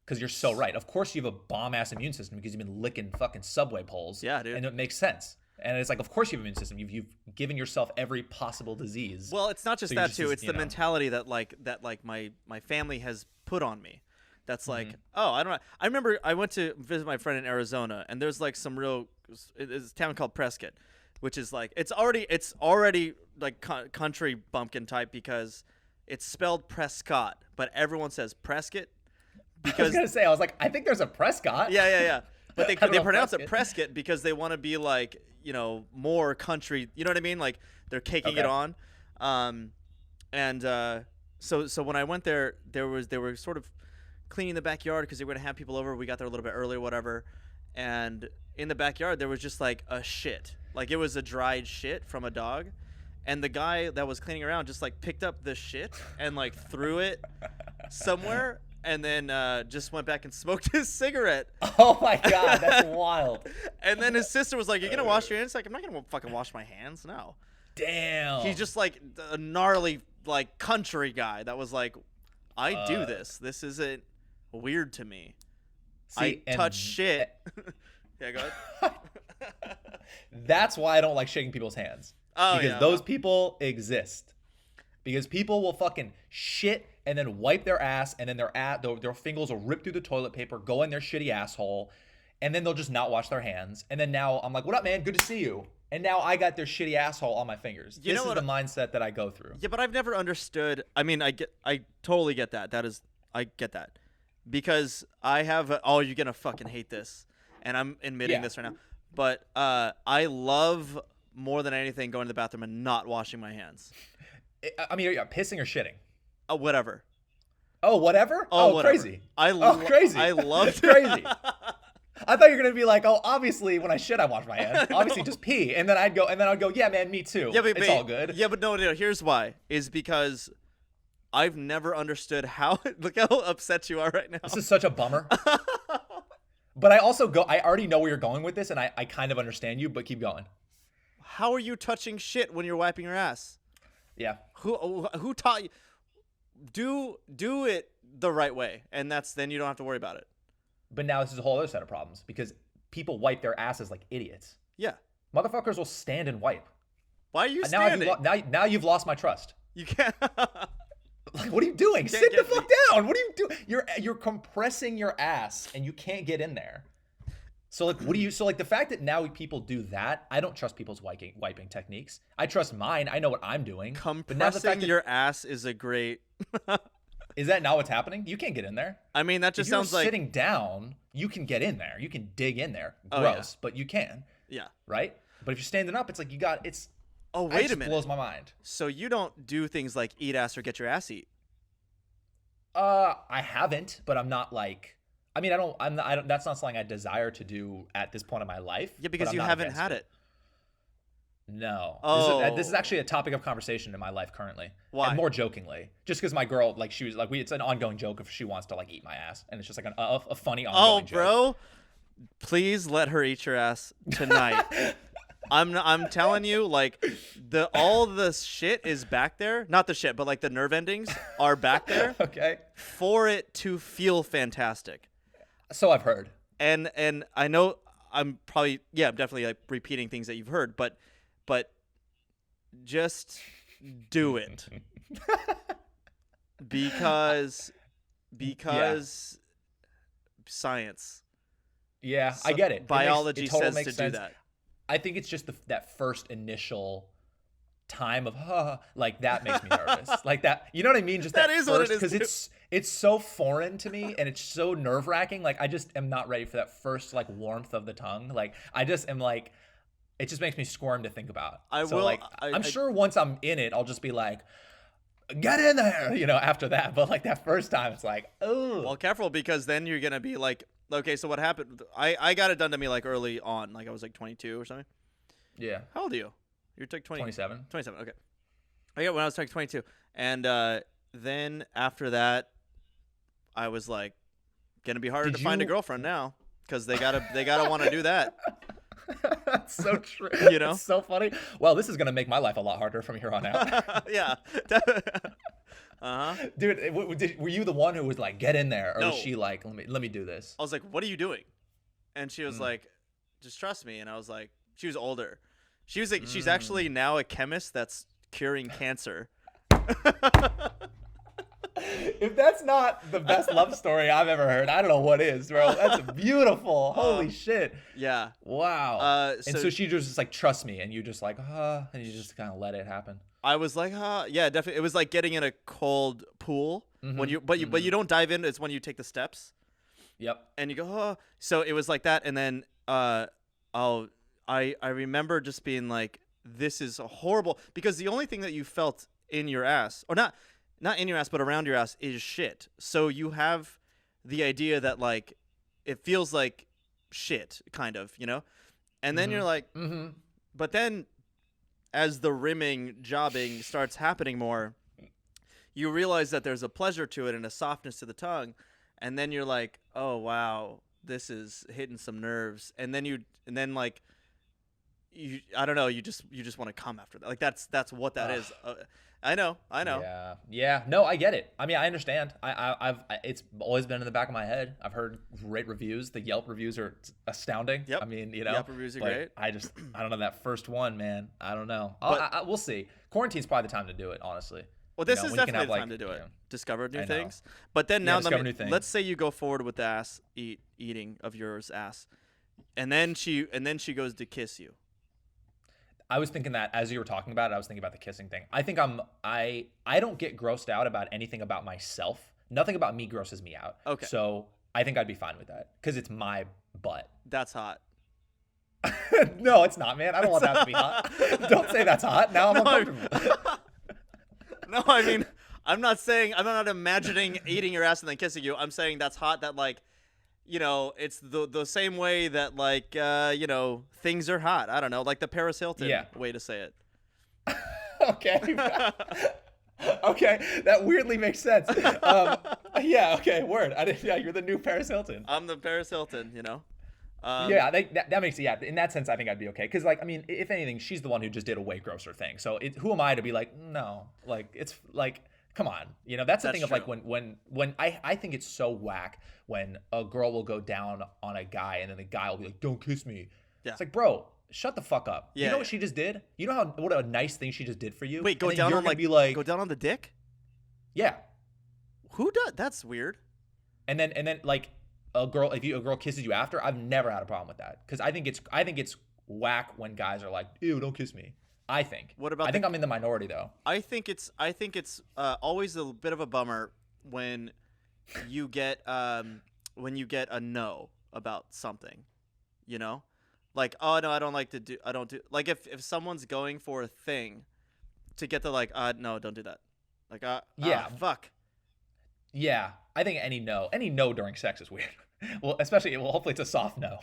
because you're so right. Of course you have a bomb-ass immune system because you've been licking fucking subway poles. Yeah, dude. And it makes sense. And it's like, of course you have an immune system. You've given yourself every possible disease. Well, it's not just So that just too. It's the know. mentality that my family has put on me. That's like, oh, I don't know. I remember I went to visit my friend in Arizona, and there's like some real. It's a town called Prescott, which is like it's already like country bumpkin type because it's spelled Prescott, but everyone says Prescott. Because I was gonna say, I was like, I think there's a Prescott. Yeah. But they pronounce it Prescott. Prescott because they want to be like, you know, more country. You know what I mean? Like they're caking it on. So when I went there, they were sort of cleaning the backyard because they were gonna have people over. We got there a little bit early or whatever, and in the backyard there was just like a shit, like it was a dried shit from a dog, and the guy that was cleaning around just like picked up the shit and like threw it somewhere. And then just went back and smoked his cigarette. Oh my god, that's wild. And then his sister was like, "You gonna wash your hands?" Like, I'm not gonna fucking wash my hands. No. Damn. He's just like a gnarly like country guy that was like, "I do this. This isn't weird to me. See, I touch shit." Yeah, go ahead. That's why I don't like shaking people's hands. Oh, because yeah. those people exist. Because people will fucking shit and then wipe their ass, and then their fingers will rip through the toilet paper, go in their shitty asshole, and then they'll just not wash their hands. And then now I'm like, "What up, man? Good to see you." And now I got their shitty asshole on my fingers. This is the mindset that I go through. Yeah, but I've never understood. I mean, I totally get that. I get that. Because I have you're gonna fucking hate this, and I'm admitting this right now. But I love more than anything going to the bathroom and not washing my hands. I mean, are you pissing or shitting? Whatever. Oh, whatever? Whatever. Crazy. Crazy. I love That's crazy. I thought you were gonna be like, "Oh, obviously when I shit, I wash my hands. Obviously just pee." And then I'd go, "Yeah, man, me too." Yeah, but it's all good. Yeah, but no. Here's why: is because I've never understood how. Look how upset you are right now. This is such a bummer. But I already know where you're going with this, and I kind of understand you. But keep going. How are you touching shit when you're wiping your ass? Yeah. Who taught you? Do it the right way, and then you don't have to worry about it. But now this is a whole other set of problems because people wipe their asses like idiots. Yeah. Motherfuckers will stand and wipe. Why are you standing? Now you've lost my trust. You can't. Like, what are you doing? Sit the fuck down. What are you doing? You're compressing your ass and you can't get in there. So like, the fact that now people do that, I don't trust people's wiping techniques. I trust mine. I know what I'm doing. Compressing your ass is a great. Is that not what's happening? You can't get in there. I mean, that just if you're sounds like sitting down. You can get in there. You can dig in there. Gross, but you can. Yeah. Right. But if you're standing up, it's like it's. Oh, wait a minute. Blows my mind. So you don't do things like eat ass or get your ass eat? I haven't, but I'm not like. I mean, I don't. That's not something I desire to do at this point in my life. Yeah, because you haven't had it. No. Oh. This is actually a topic of conversation in my life currently. Why? And more jokingly, just because my girl, like, she was like, it's an ongoing joke if she wants to like eat my ass, and it's just like a funny ongoing joke. Bro, please let her eat your ass tonight. I'm telling you, like, all the shit is back there. Not the shit, but like the nerve endings are back there. Okay. For it to feel fantastic. So I've heard. And I know I'm definitely like repeating things that you've heard, but just do it. because science. Yeah, I get it. Biology it totally says makes to sense. do that. I think it's just that first initial time of like that makes me nervous. Like that, you know what I mean? Just that is first, what it is. Because it's so foreign to me and it's so nerve-wracking. Like I just am not ready for that first like warmth of the tongue. Like I just am like, it just makes me squirm to think about. I'm sure once I'm in it, I'll just be like, get in there, after that. But like that first time, it's like, oh. Well, careful, because then you're gonna be like, okay, so what happened? I got it done to me like early on, like I was like 22 or something. Yeah. How old are you? You're like 27. 27. Okay. I got when I was like 22, and then after that, I was like, gonna be harder to find a girlfriend now because they gotta want to do that. That's so true. You know, it's so funny. Well, this is gonna make my life a lot harder from here on out. Yeah. Dude, were you the one who was like, get in there, or was No. she like, let me do this? I was like, what are you doing? And she was Mm. like, just trust me. And I was like, she was older. She was like, she's Mm. actually now a chemist that's curing cancer. If that's not the best love story I've ever heard, I don't know what is, bro. That's beautiful. Holy shit. Yeah. Wow. And So so she just like, trust me, and you just like, and you just kind of let it happen. I was like, yeah, definitely. It was like getting in a cold pool when you, but you don't dive in. It's when you take the steps Yep. and you go, So it was like that. And then, I remember just being like, this is horrible, because the only thing that you felt in your ass, or not in your ass, but around your ass, is shit. So you have the idea that like it feels like shit, kind of, and then you're like, but then as the rimming jobbing starts happening more, you realize that there's a pleasure to it and a softness to the tongue, and then you're like, oh wow, this is hitting some nerves, and then like I don't know, you just want to come after that. Like that's what that is. I know. Yeah. No, I get it. I mean, I understand. It's always been in the back of my head. I've heard great reviews. The Yelp reviews are astounding. Yep. I mean, Yelp reviews are great. I don't know, that first one, man. I don't know. We'll see. Quarantine's probably the time to do it, honestly. Well, this is definitely the time to do it. Discover new things. But then now, let's say you go forward with the ass eating of yours ass, and then she goes to kiss you. I was thinking that as you were talking about it, I was thinking about the kissing thing. I think I don't get grossed out about anything about myself. Nothing about me grosses me out. Okay. So I think I'd be fine with that because it's my butt. That's hot. No, it's not, man. I don't want that to be hot. Don't say that's hot. Now I'm uncomfortable. No, I mean, I'm not imagining eating your ass and then kissing you. I'm saying that's hot. That like, it's the same way that like, things are hot. I don't know, like the Paris Hilton way to say it. Okay. Okay, that weirdly makes sense. Yeah. Okay. Word. Yeah, you're the new Paris Hilton. I'm the Paris Hilton. Yeah, that makes it. Yeah, in that sense, I think I'd be okay. Because like, I mean, if anything, she's the one who just did a way grosser thing. So who am I to be like, no? Like, it's like, come on. That's the thing of like when I think it's so whack when a girl will go down on a guy and then the guy will be like, don't kiss me. Yeah. It's like, bro, shut the fuck up. Yeah, you know what she just did? You know what a nice thing she just did for you? Wait, go down on go down on the dick? Yeah. Who does? That's weird. And then like a girl kisses you after, I've never had a problem with that because I think it's whack when guys are like, ew, don't kiss me. I think. What about? I think I'm in the minority though. I think it's always a bit of a bummer when you get a no about something, like, oh no, I don't do like if someone's going for a thing to get the like, no, don't do that, like fuck. Yeah, I think any no during sex is weird. Well, hopefully it's a soft no,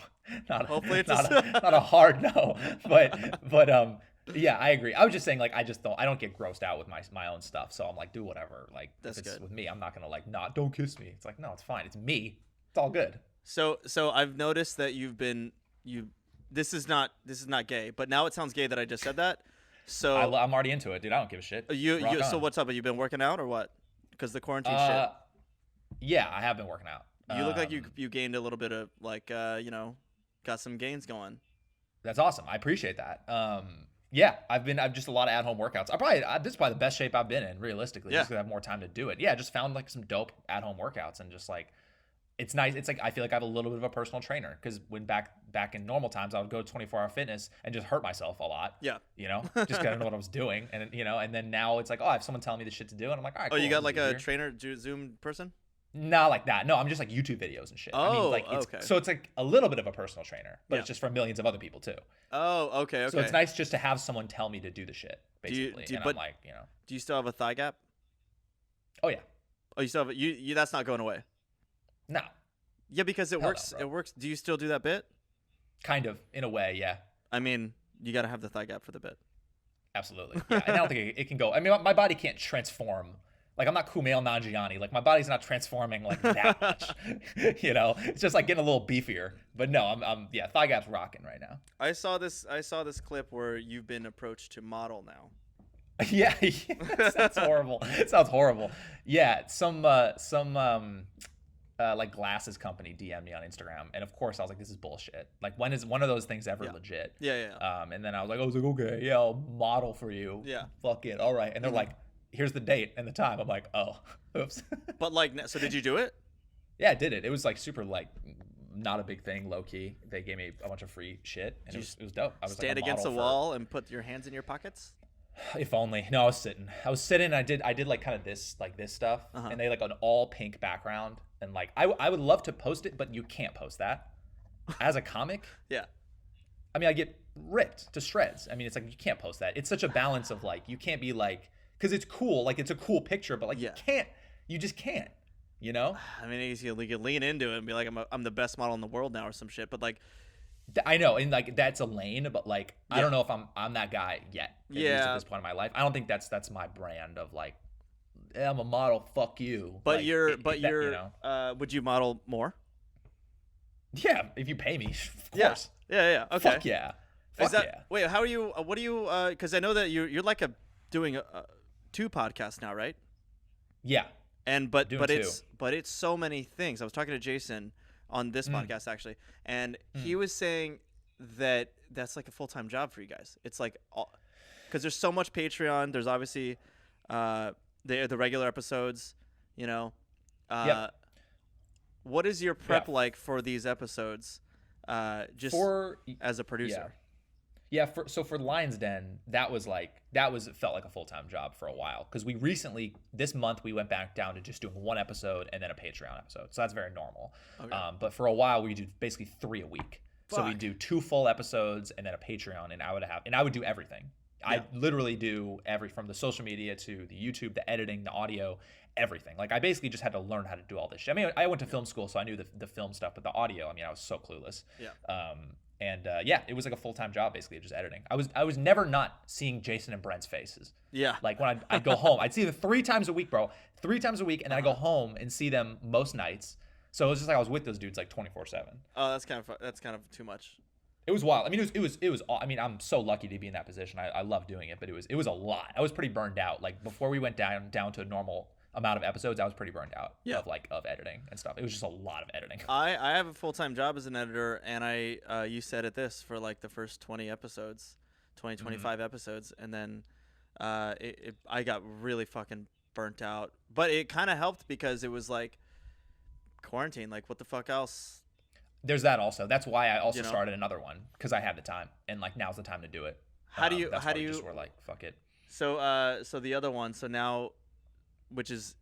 not a hard no, but yeah, I agree. I was just saying, like, I don't get grossed out with my own stuff, so I'm like, do whatever. Like, that's if it's good. With me, I'm not gonna like, don't kiss me. It's like, no, it's fine. It's me. It's all good. So I've noticed that this is not gay, but now it sounds gay that I just said that. So I'm already into it, dude. I don't give a shit. So what's up? Have you been working out or what? Because the quarantine shit. Yeah, I have been working out. You look like you gained a little bit of like got some gains going. That's awesome. I appreciate that. Yeah, I've just a lot of at-home workouts. This is probably the best shape I've been in, realistically, just because I have more time to do it. Yeah, I just found like some dope at-home workouts and just like, it's nice. It's like I feel like I have a little bit of a personal trainer because when back in normal times I would go to 24-hour fitness and just hurt myself a lot. Yeah, just because I don't know what I was doing, and and then now it's like, oh, I have someone telling me the shit to do, and I'm like, all right. Oh, cool, you got like a trainer, Zoom person? Not like that. No, I'm just like YouTube videos and shit. Oh, I mean, like okay. So it's like a little bit of a personal trainer, but it's just for millions of other people too. Oh, okay. So it's nice just to have someone tell me to do the shit, basically. I'm like, Do you still have a thigh gap? Oh yeah. Oh, you still have you? That's not going away. No. Yeah, because it works. No, it works. Do you still do that bit? Kind of, in a way, yeah. I mean, you got to have the thigh gap for the bit. Absolutely. Yeah, and I don't think it can go. I mean, my body can't transform. Like, I'm not Kumail Nanjiani. Like, my body's not transforming like that much. It's just like getting a little beefier. But no, I'm thigh gap's rocking right now. I saw this clip where you've been approached to model now. Yeah, yeah, sounds horrible. It sounds horrible. Yeah, some like glasses company DM'd me on Instagram, and of course I was like, this is bullshit. Like, when is one of those things ever Yeah. legit? Yeah. And then I was like, okay, yeah, I'll model for you. Yeah. Fuck it, all right. And they're like, here's the date and the time. I'm like, oh, oops. But like, so did you do it? Yeah, I did it. It was like super like not a big thing, low key. They gave me a bunch of free shit, and it was dope. I was Stand like against a wall and put your hands in your pockets? If only. No, I was sitting. And I did like kind of this stuff, and they like an all pink background, and like I would love to post it, but you can't post that as a comic. Yeah. I mean, I get ripped to shreds. I mean, it's like you can't post that. It's such a balance of like you can't be like, because it's cool, like it's a cool picture, but like you just can't. You know? I mean, you could lean into it and be like, I'm the best model in the world now or some shit. But like, I know, and like that's a lane, but like I don't know if I'm that guy yet. At least at this point in my life, I don't think that's my brand of like, I'm a model. Fuck you. But like, would you model more? Yeah, if you pay me, of course. Yeah. Okay. Fuck yeah. Wait, how are you? What are you? Because I know that you're like doing 2 podcasts now, right? Yeah. And but it's so many things. I was talking to Jason on this podcast actually, and he was saying that that's like a full-time job for you guys. It's like because there's so much Patreon. There's obviously the regular episodes. You know, what is your prep like for these episodes? Just as a producer. Yeah, for Lion's Den, that felt like a full-time job for a while, because we recently, this month, we went back down to just doing 1 episode and then a Patreon episode, so that's very normal. Okay. But for a while we do basically 3 a week. Fuck. So we do 2 full episodes and then a Patreon, and I would do everything. Yeah. I literally do from the social media to the YouTube, the editing, the audio, everything. Like I basically just had to learn how to do all this shit. I mean, I went to film school, so I knew the film stuff, but the audio, I mean, I was so clueless. Yeah. And it was like a full-time job, basically, just editing. I was never not seeing Jason and Brent's faces. Yeah. Like when I'd go home, I'd see them 3 times a week, bro. 3 times a week, and then I go home and see them most nights. So it was just like I was with those dudes like 24/7. Oh, that's kind of too much. It was wild. I mean, it was. I mean, I'm so lucky to be in that position. I love doing it, but it was a lot. I was pretty burned out. Like before we went down to a normal amount of episodes, I was pretty burned out of editing and stuff. It was just a lot of editing. I have a full-time job as an editor, and you said at this for like the first 20 episodes, 25 episodes, and then I got really fucking burnt out. But it kind of helped because it was like quarantine. Like what the fuck else? There's that also. That's why I also started another one, because I had the time, and like now's the time to do it. How do you just were like, fuck it. So the other one. So now. Which is,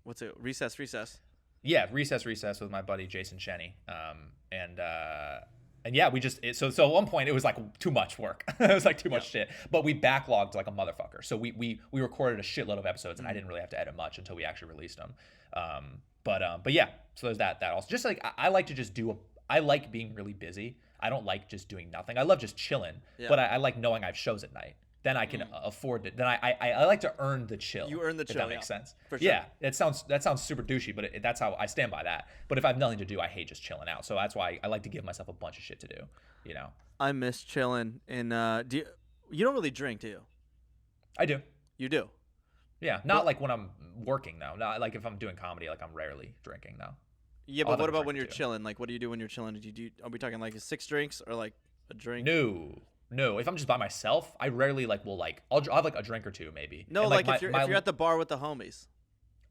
what's it? Recess. Yeah, recess with my buddy Jason Shenny. And yeah, we just so at one point it was like too much work. It was like too much shit. But we backlogged like a motherfucker. So we recorded a shitload of episodes, and I didn't really have to edit much until we actually released them. But yeah, so there's that also. Just like I like to just I like being really busy. I don't like just doing nothing. I love just chilling. Yeah. But I like knowing I have shows at night. Then I can afford it. Then I like to earn the chill. You earn the chill. If that makes sense. For sure. Yeah, that sounds super douchey, but that's how I stand by that. But if I have nothing to do, I hate just chilling out. So that's why I like to give myself a bunch of shit to do. You know. I miss chilling. And you don't really drink, do you? I do. You do. Yeah, not like when I'm working though. Not like if I'm doing comedy, like I'm rarely drinking though. Yeah, but what about when you're chilling? Like, what do you do when you're chilling? Are we talking like 6 drinks or like a drink? No, if I'm just by myself, I rarely I'll have like a drink or 2 maybe. No, and like if you're at the bar with the homies.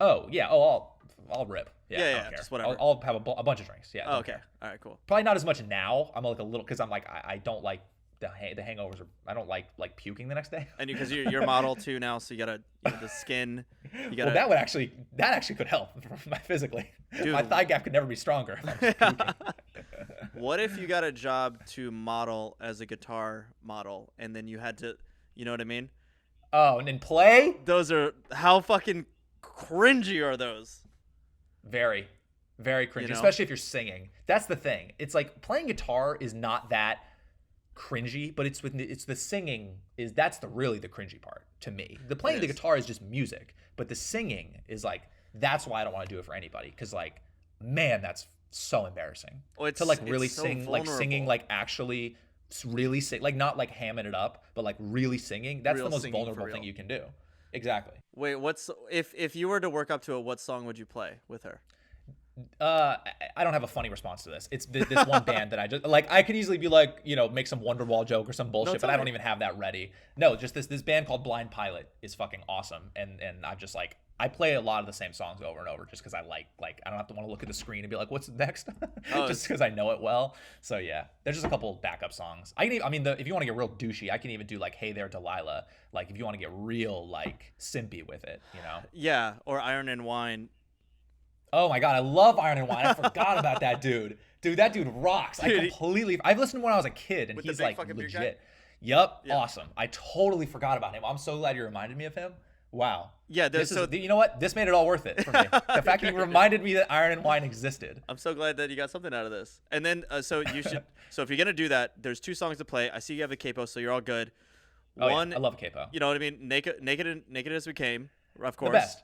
Oh yeah. Oh, I'll rip. Yeah. Just whatever. I'll have a bunch of drinks. Yeah. Oh, okay. All right. Cool. Probably not as much now. I'm like a little, because I'm like I don't like the hangovers. I don't like puking the next day. And because you're a model too now, so you gotta the skin. Well, that actually could help physically. Dude. My thigh gap could never be stronger if I'm just puking. What if you got a job to model as a guitar model, and then you had to, you know what I mean? Oh, and then play? Those are, how fucking cringy are those? Very, very cringy, especially if you're singing. That's the thing. It's like playing guitar is not that cringy, but it's the singing that's really the cringy part to me. The playing the guitar is just music, but the singing is like, that's why I don't want to do it for anybody, because like, man, that's so embarrassing to like really sing, like singing like actually really sing, like not like hamming it up, but like really singing. That's Real the most singing for vulnerable real. thing you can do. Exactly. Wait, what's if you were to work up to it, what song would you play with her? I don't have a funny response to this. It's this one band that I just like. I could easily be like, you know, make some Wonderwall joke or some bullshit, it's but I don't alright. even have that ready. No, just this band called Blind Pilot is fucking awesome, and I'm just like, I play a lot of the same songs over and over just because I like I don't have to want to look at the screen and be like, what's next, Oh, just because I know it well. So yeah, there's just a couple backup songs. I can even, I mean, if you want to get real douchey, I can even do like Hey There Delilah. Like if you want to get real like simpy with it, you know. yeah, or Iron and Wine. Oh my god, I love Iron and Wine. I forgot about that dude. Dude, that dude rocks. Dude, I've listened to him when I was a kid, and With the he's big like fucking beard guy? legit. Yup, Yeah. awesome. I totally forgot about him. I'm so glad you reminded me of him. Wow. Yeah, You know what? This made it all worth it for me. The fact that you reminded me that Iron and Wine existed. I'm so glad that you got something out of this. And then, so you should. So if you're gonna do that, there's 2 songs to play. I see you have a capo, so you're all good. Oh, One, yeah, I love Capo. you know what I mean? Naked as we came, of course. The best.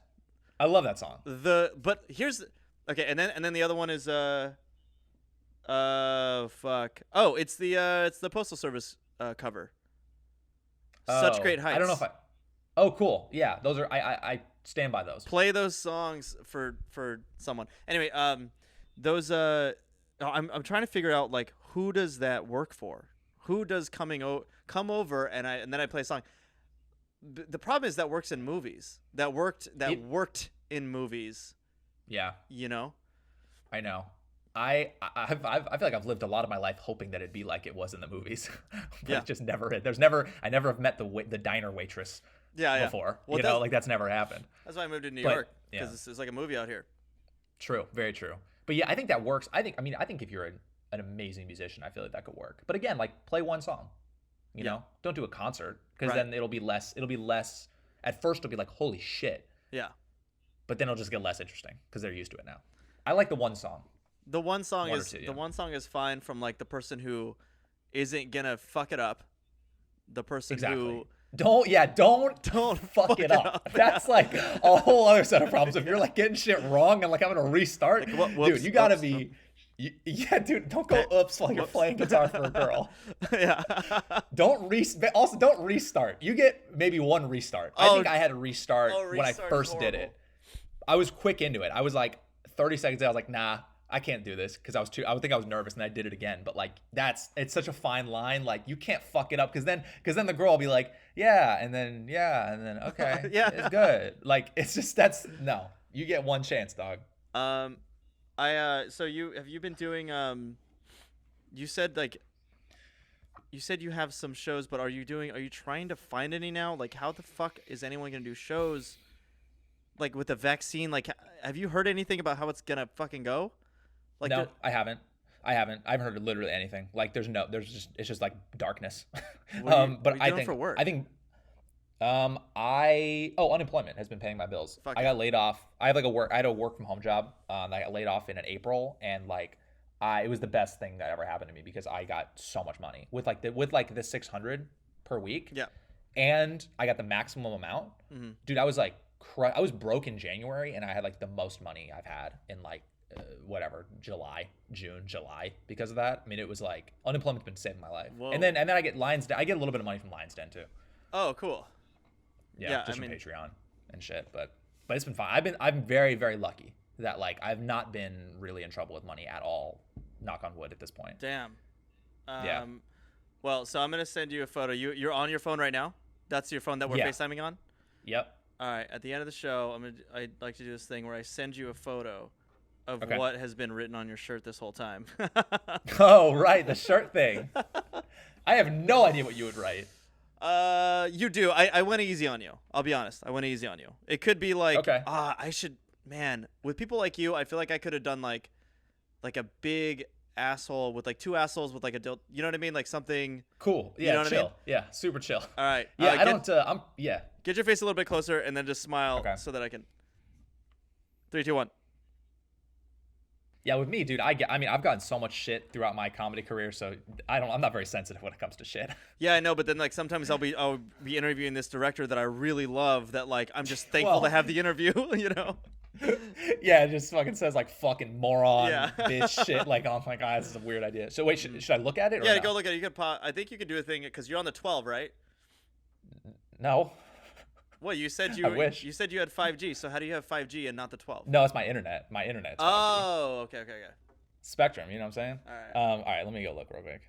I love that song. But here's okay, and then the other one is fuck. Oh, it's the Postal Service cover. Such Oh, Great Heights. I don't know if I. Oh, cool. Yeah, those are. I stand by those. Play those songs for someone. Anyway, those I'm trying to figure out like who does that work for? Who does come over and then I play a song. The problem is that works in movies. That worked in movies, Yeah. you know? I know. I feel like I've lived a lot of my life hoping that it'd be like it was in the movies, but Yeah. it just never. I never have met the diner waitress Yeah, before. Well, You know, like that's never happened. that's why I moved to New But, York yeah. because it's like a movie out here. True, very true. But yeah, I think that works. I think if you're an amazing musician, I feel like that could work. But again, like play one song. You Yeah. know, don't do a concert because Right. then it'll be less. It'll be less. At first, it'll be like holy shit, Yeah. but then it'll just get less interesting because they're used to it now. I like the one song. The one song One or is two, the yeah. one song is fine from like the person who isn't gonna fuck it up. The person Exactly. who Don't fuck it up. That's like a whole other set of problems. If you're like getting shit wrong and like I'm gonna restart, Like, whoops, dude, you gotta oops, be. Yeah, dude, don't go oops while you're playing guitar for a girl. yeah. Also, don't restart. You get maybe one restart. I Oh, think I had a restart when I restart is first did horrible. it. I was quick into it. I was like 30 seconds in, I was like, nah, I can't do this because I would think I was nervous and I did it again. But like it's such a fine line. Like you can't fuck it up because then the girl will be like, yeah, and then okay, Yeah. it's good. Like it's just no. You get one chance, dog. So you been doing you said you have some shows, but are you trying to find any now? Like how the fuck is anyone gonna do shows like with the vaccine? Like have you heard anything about how it's gonna fucking go? Like No, I haven't. I haven't heard literally anything. Like it's just like darkness. What are you But I doing think for work? I think unemployment has been paying my bills. Fuck I yeah. got laid off. I had a work from home job. I got laid off in April, and like it was the best thing that ever happened to me because I got so much money with the 600 per week. Yeah. And I got the maximum amount. Mm-hmm. Dude, I was like I was broke in January, and I had like the most money I've had in like July because of that. I mean, it was like unemployment's been saving my life. Whoa. And then I get I get a little bit of money from Lions Den too. Oh, cool. Yeah, Yeah, just I from mean- Patreon and shit. But it's been fine. I'm very, very lucky that like I've not been really in trouble with money at all. Knock on wood at this point. Damn. Yeah. Well, so I'm gonna send you a photo. You're on your phone right now. That's your phone that we're Yeah. FaceTiming on. Yep. All right. At the end of the show, I'd like to do this thing where I send you a photo of Okay. what has been written on your shirt this whole time. Oh, right, the shirt thing. I have no idea what you would write. You do. I went easy on you. I'll be honest. I went easy on you. It could be like, Okay. I should, man, with people like you, I feel like I could have done like a big asshole with like 2 assholes with like a dill. You know what I mean? Like something. Cool. Yeah, know what I chill. mean? Yeah, super chill. All right. Yeah, I get, don't. Get your face a little bit closer and then just smile Okay. so that I can. 3, 2, 1. Yeah, with me, dude, I've gotten so much shit throughout my comedy career, so I'm not very sensitive when it comes to shit. Yeah, I know, but then like sometimes I'll be interviewing this director that I really love. That like I'm just thankful Well- to have the interview. You know. Yeah, it just fucking says like fucking moron, Yeah. bitch, shit. Like, oh my god, this is a weird idea. So wait, should I look at it? Or Yeah, no? go look at it. You could I think you could do a thing because you're on the 12, right? No, What you said I wish. you said you had 5G. So how do you have 5G and not the 12? no, it's my internet. My internet's 5G. Oh, okay. Spectrum. You know what I'm saying? All right. All right. Let me go look real quick.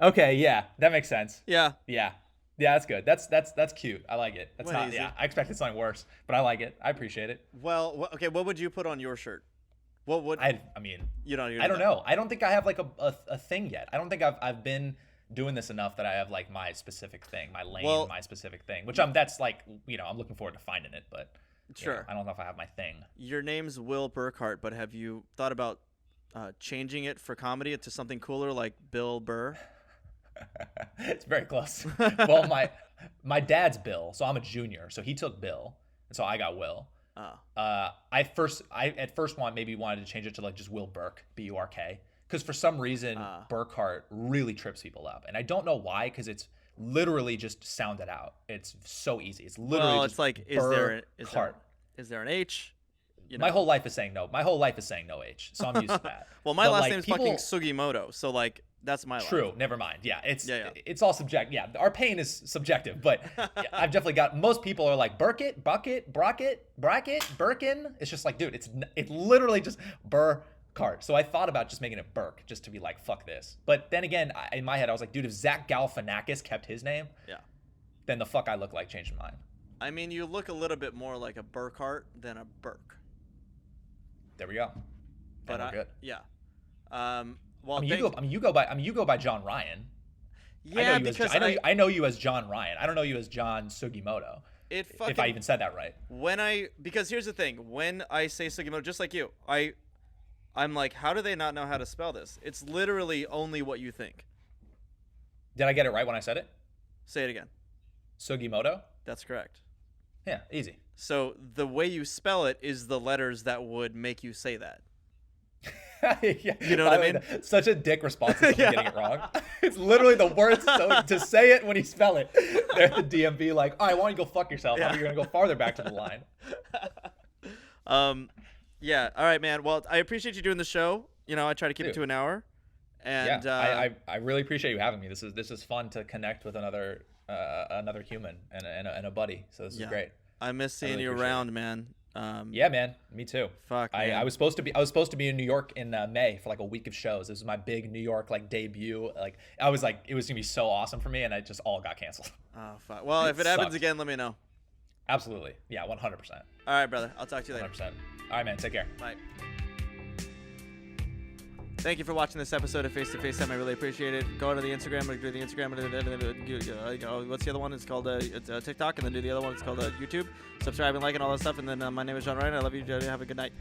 Okay. Yeah, that makes sense. Yeah. Yeah. Yeah, that's good. That's cute. I like it. That's Went not. easy. Yeah, I expected something worse, but I like it. I appreciate it. Well, okay. What would you put on your shirt? What would I mean, you don't? I don't know. I don't think I have like a thing yet. I don't think I've been doing this enough that I have like my specific thing, my lane, Well, my specific thing. Which that's like, I'm looking forward to finding it, but Sure. I don't know if I have my thing. Your name's Will Burkart, but have you thought about changing it for comedy to something cooler like Bill Burr? It's very close. Well, my dad's Bill, so I'm a junior, so he took Bill, and so I got Will. Oh. I at first wanted to change it to like just Will Burke, Burk, because for some reason Burkart really trips people up, and I don't know why, because it's literally just sound it out. It's so easy. It's literally Well, just it's like is there an H? You know? My whole life is saying no. My whole life is saying no H, so I'm used to that. Well, my But, last like, name's people- fucking Sugimoto, so like that's my True. life. Never mind. Yeah, Yeah. it's all subjective. Yeah, our pain is subjective, but yeah, I've definitely got. Most people are like Burkit, Bucket, Brocket, Bracket, Birkin. It's just like, dude, it's literally just Burkart. So I thought about just making it Burke, just to be like, fuck this. But then again, in my head, I was like, dude, if Zach Galifianakis kept his name, Yeah. then the fuck I look like changed mine. I mean, you look a little bit more like a Burkart than a Burke. There we go. But And we're good. yeah. Well, you go by John Ryan. yeah, because I know you as John Ryan. I don't know you as John Sugimoto. it fucking If I even said that right. because here's the thing, when I say Sugimoto, just like you, I'm like, how do they not know how to spell this? It's literally only what you think. Did I get it right when I said it? Say it again. Sugimoto? That's correct. Yeah, easy. So the way you spell it is the letters that would make you say that. Yeah. You know what I mean? Such a dick response to someone Yeah. getting it wrong. It's literally the worst. So to say it when you spell it, they're at the DMV like, all right, why don't you go fuck yourself? Yeah. You're going to go farther back to the line. Yeah. All right, man. Well, I appreciate you doing the show. I try to keep it Dude. to an hour. And Yeah, I really appreciate you having me. This is fun to connect with another human and a buddy. So this is great. I miss seeing really you appreciate around, man. Yeah, man. Me too. Fuck, I man. was supposed to be in New York in May for like a week of shows. This was my big New York like debut. Like I was like, it was gonna be so awesome for me, and it just all got canceled. Oh, fuck. Well, if it happens Sucks. again, let me know. Absolutely. Yeah, 100%. All right, brother. I'll talk to you later. 100%. All right, man. Take care. Bye. Thank you for watching this episode of Face to Face Time. I really appreciate it. Go to the Instagram, do the Instagram, what's the other one? It's called TikTok, and then do the other one. It's called YouTube. Subscribe and like and all that stuff. And then my name is John Ryan. I love you. Have a good night.